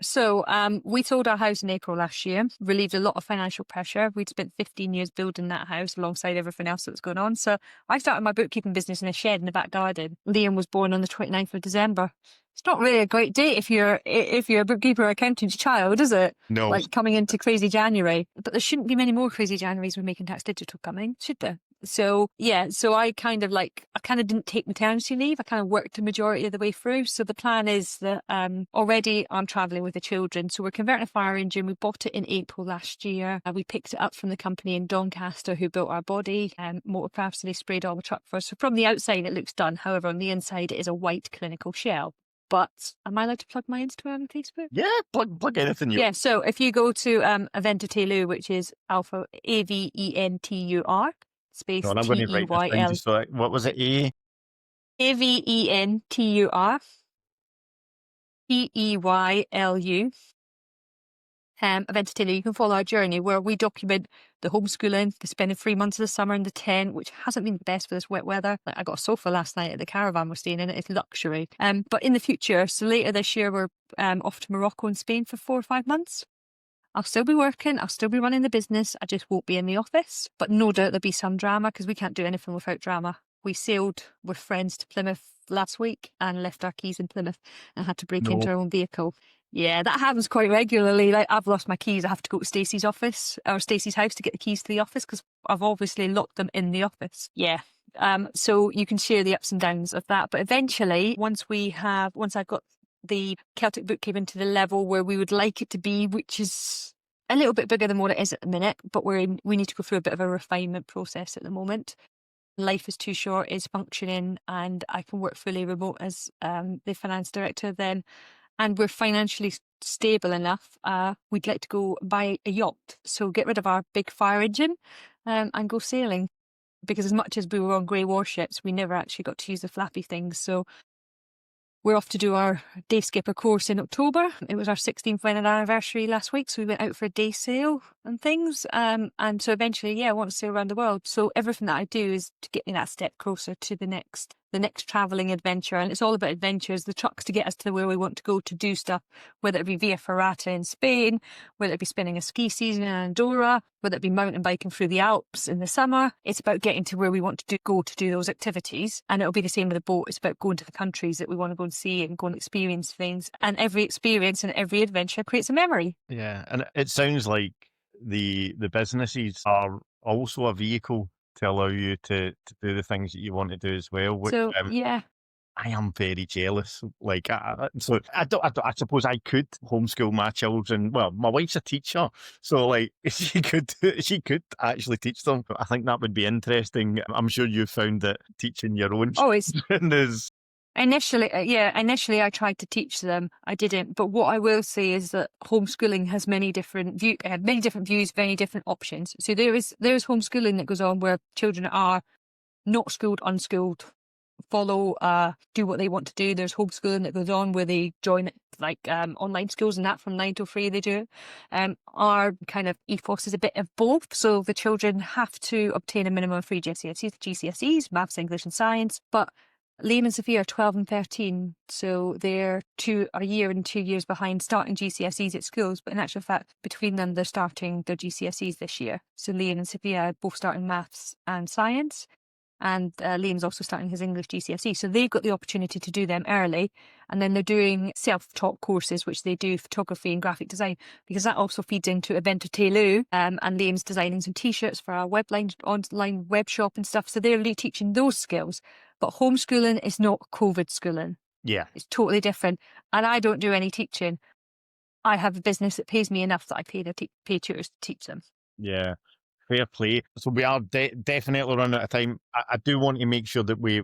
So we sold our house in April last year, relieved a lot of financial pressure. We'd spent 15 years building that house alongside everything else that was going on. So I started my bookkeeping business in a shed in the back garden. Liam was born on the 29th of December. It's not really a great date if you're a bookkeeper or accountant's child, is it? No. Like coming into crazy January. But there shouldn't be many more crazy Januaries with Making Tax Digital coming, should there? So yeah, so I kind of didn't take maternity leave. I kind of worked the majority of the way through. So the plan is that already I'm travelling with the children. So we're converting a fire engine. We bought it in April last year. We picked it up from the company in Doncaster who built our body, Motorcraft, so they sprayed all the truck for us. So from the outside it looks done. However, on the inside it is a white clinical shell. But am I allowed to plug my Instagram and Facebook? Yeah, plug anything you. Yeah, so if you go to Aventurelu, which is Alpha Aventur space No, I'm going to write this down just so what was it? Aventur Peylu. Aventurelu, you can follow our journey where we document the homeschooling, the spending 3 months of the summer in the tent, which hasn't been the best for this wet weather. Like I got a sofa last night at the caravan we're staying in. It's luxury. But in the future, so later this year, we're off to Morocco and Spain for 4 or 5 months. I'll still be working. I'll still be running the business. I just won't be in the office. But no doubt there'll be some drama because we can't do anything without drama. We sailed with friends to Plymouth last week and left our keys in Plymouth and had to break into our own vehicle. Yeah, that happens quite regularly. Like I've lost my keys. I have to go to Stacey's office or Stacey's house to get the keys to the office because I've obviously locked them in the office. Yeah. So you can share the ups and downs of that. But eventually, once I've got the Celtic bookkeeping to the level where we would like it to be, which is a little bit bigger than what it is at the minute, but we need to go through a bit of a refinement process at the moment. Life is too short, is functioning, and I can work fully remote as the finance director then. And we're financially stable enough, we'd like to go buy a yacht. So get rid of our big fire engine and go sailing. Because as much as we were on grey warships, we never actually got to use the flappy things. So we're off to do our day skipper course in October. It was our 16th wedding anniversary last week, so we went out for a day sail and things. And so eventually, I want to sail around the world. So everything that I do is to get me that step closer to the next travelling adventure. And it's all about adventures, the trucks to get us to where we want to go to do stuff, whether it be Via Ferrata in Spain, whether it be spending a ski season in Andorra, whether it be mountain biking through the Alps in the summer. It's about getting to where we want to go to do those activities. And it'll be the same with the boat. It's about going to the countries that we want to go and see and go and experience things. And every experience and every adventure creates a memory. Yeah, and it sounds like the businesses are also a vehicle to allow you to do the things that you want to do as well. Which, so yeah, I am very jealous. Like, I suppose I could homeschool my children. Well, my wife's a teacher, so like she could actually teach them. I think that would be interesting. I'm sure you found that teaching your own children is Initially, initially I tried to teach them. I didn't. But what I will say is that homeschooling has many different views, many different options. So there is homeschooling that goes on where children are not schooled, unschooled, follow, do what they want to do. There's homeschooling that goes on where they join online schools, and that from 9 till 3 they do. Our kind of ethos is a bit of both. So the children have to obtain a minimum of 3 GCSEs, maths, English and science. But Liam and Sophia are 12 and 13, so they're a year and 2 years behind starting GCSEs at schools. But in actual fact, between them, they're starting their GCSEs this year. So Liam and Sophia are both starting maths and science. And Liam's also starting his English GCSE. So they got the opportunity to do them early. And then they're doing self-taught courses, which they do photography and graphic design, because that also feeds into Evento Telu. And Liam's designing some T-shirts for our online web shop and stuff. So they're really teaching those skills. But homeschooling is not COVID schooling. Yeah. It's totally different. And I don't do any teaching. I have a business that pays me enough that I pay tutors to teach them. Yeah. Fair play. So we are definitely running out of time. I do want to make sure that we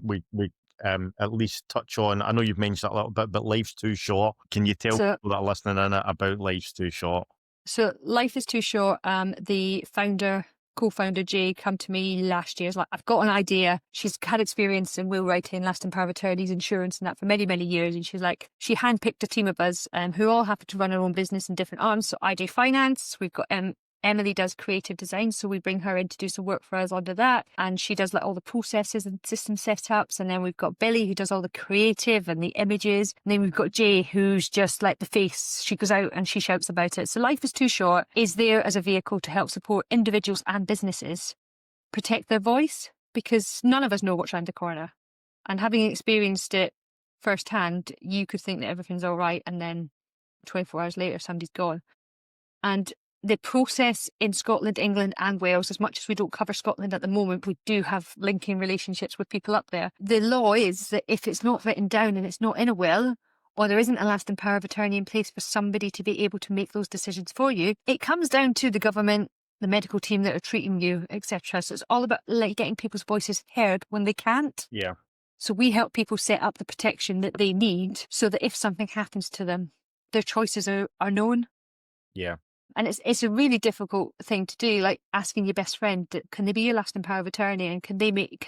at least touch on, I know you've mentioned it a little bit, but Life's Too Short. Can you tell people that are listening in it about Life's Too Short? So Life is Too Short. The co-founder Jay, come to me last year. It's like, I've got an idea. She's had experience in will writing, lasting power of attorneys, insurance and that for many, many years. And she's like, she handpicked a team of us who all happen to run our own business in different arms. So I do finance. We've got Emily does creative design, so we bring her in to do some work for us under that, and she does like all the processes and system setups. And then we've got Billy, who does all the creative and the images, and then we've got Jay, who's just like the face. She goes out and she shouts about it. So Life is Too Short is there as a vehicle to help support individuals and businesses protect their voice, because none of us know what's around the corner. And having experienced it firsthand, you could think that everything's all right, and then 24 hours later somebody's gone. And the process in Scotland, England and Wales, as much as we don't cover Scotland at the moment, we do have linking relationships with people up there. The law is that if it's not written down and it's not in a will, or there isn't a lasting power of attorney in place for somebody to be able to make those decisions for you, it comes down to the government, the medical team that are treating you, etc. So it's all about like getting people's voices heard when they can't. Yeah. So we help people set up the protection that they need so that if something happens to them, their choices are known. Yeah. And it's a really difficult thing to do, like asking your best friend, can they be your lasting power of attorney, and can they make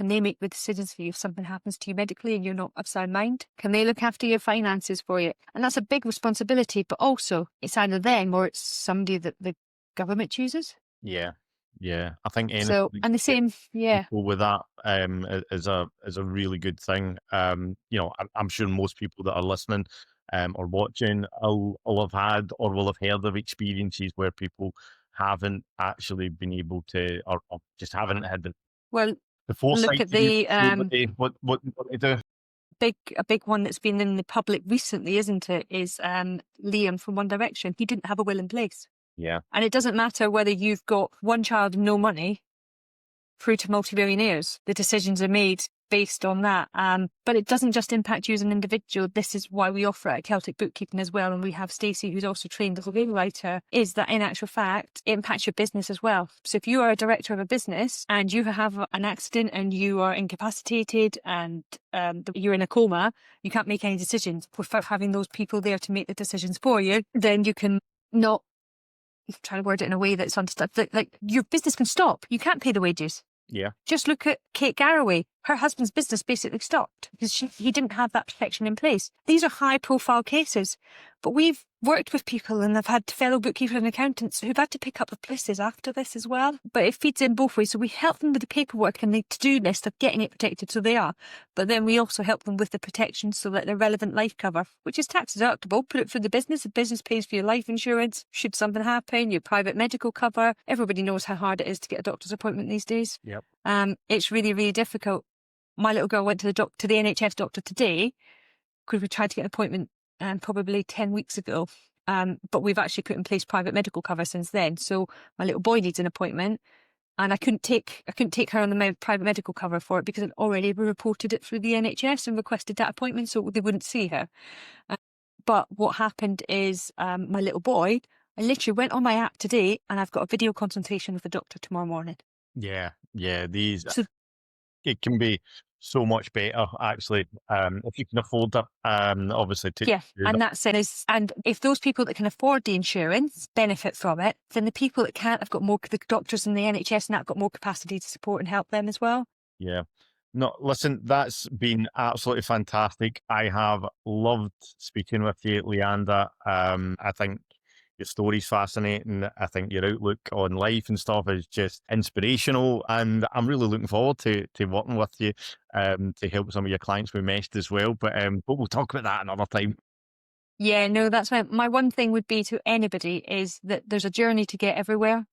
the decisions for you if something happens to you medically and you're not of sound mind? Can they look after your finances for you? And that's a big responsibility, but also it's either them or it's somebody that the government chooses. Yeah. Yeah. I think so, and the same, yeah. With that is a really good thing. I'm sure most people that are listening or watching will have had or will have heard of experiences where people haven't actually been able to, or just haven't had the foresight. Look at the what they do. A big one that's been in the public recently, isn't it? Is Liam from One Direction. He didn't have a will in place. Yeah, and it doesn't matter whether you've got one child and no money, through to multimillionaires. The decisions are made based on that. But it doesn't just impact you as an individual. This is why we offer it at Celtic Bookkeeping as well. And we have Stacey, who's also trained as a will writer, is that in actual fact, it impacts your business as well. So if you are a director of a business and you have an accident and you are incapacitated and you're in a coma, you can't make any decisions without having those people there to make the decisions for you, then you can not, I'm trying to word it in a way that's understood, like your business can stop. You can't pay the wages. Yeah. Just look at Kate Garraway. Her husband's business basically stopped because he didn't have that protection in place. These are high profile cases, but we've worked with people and I've had fellow bookkeepers and accountants who've had to pick up the policies after this as well. But it feeds in both ways. So we help them with the paperwork and the to-do list of getting it protected, so they are. But then we also help them with the protection so that they're relevant life cover, which is tax deductible. Put it through the business. The business pays for your life insurance should something happen, your private medical cover. Everybody knows how hard it is to get a doctor's appointment these days. Yep. It's really, really difficult. My little girl went to the NHS doctor today because we tried to get an appointment probably 10 weeks ago. But we've actually put in place private medical cover since then. So my little boy needs an appointment and I couldn't take her on the private medical cover for it because I'd already reported it through the NHS and requested that appointment so they wouldn't see her. But what happened is my little boy, I literally went on my app today and I've got a video consultation with the doctor tomorrow morning. Yeah. These. it can be so much better, actually, if you can afford it, obviously, to Yeah, do that. and that's it. And if those people that can afford the insurance benefit from it, then the people that can't have got more, the doctors in the NHS and that have got more capacity to support and help them as well. Yeah. No, listen, that's been absolutely fantastic. I have loved speaking with you, Leanda. I think your story's fascinating. I think your outlook on life and stuff is just inspirational, and I'm really looking forward to working with you to help some of your clients with Meshed as well. But we'll talk about that another time. Yeah, no, that's my one thing would be to anybody is that there's a journey to get everywhere.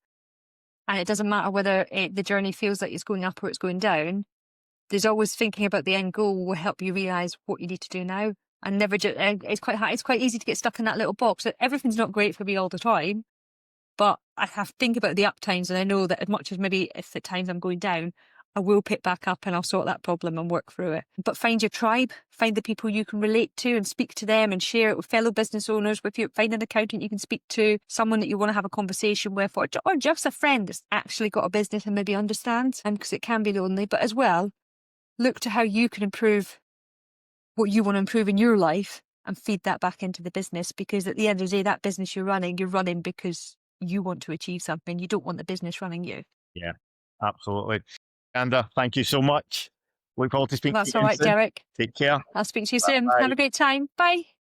And it doesn't matter whether the journey feels like it's going up or it's going down. There's always thinking about the end goal will help you realize what you need to do now. And never just, it's quite hard. It's quite easy to get stuck in that little box. Everything's not great for me all the time, but I have to think about the up times. And I know that as much as maybe if at times I'm going down, I will pick back up and I'll sort that problem and work through it. But find your tribe, find the people you can relate to and speak to them and share it with fellow business owners. If you find an accountant you can speak to, someone that you want to have a conversation with, or just a friend that's actually got a business and maybe understands, and because it can be lonely. But as well, look to how you can improve what you want to improve in your life and feed that back into the business. Because at the end of the day, that business you're running because you want to achieve something. You don't want the business running you. Yeah, absolutely. Leanda, thank you so much. Look forward to speaking to That's you all again right, soon. Derek. Take care. I'll speak to you soon. Bye. Have a great time. Bye.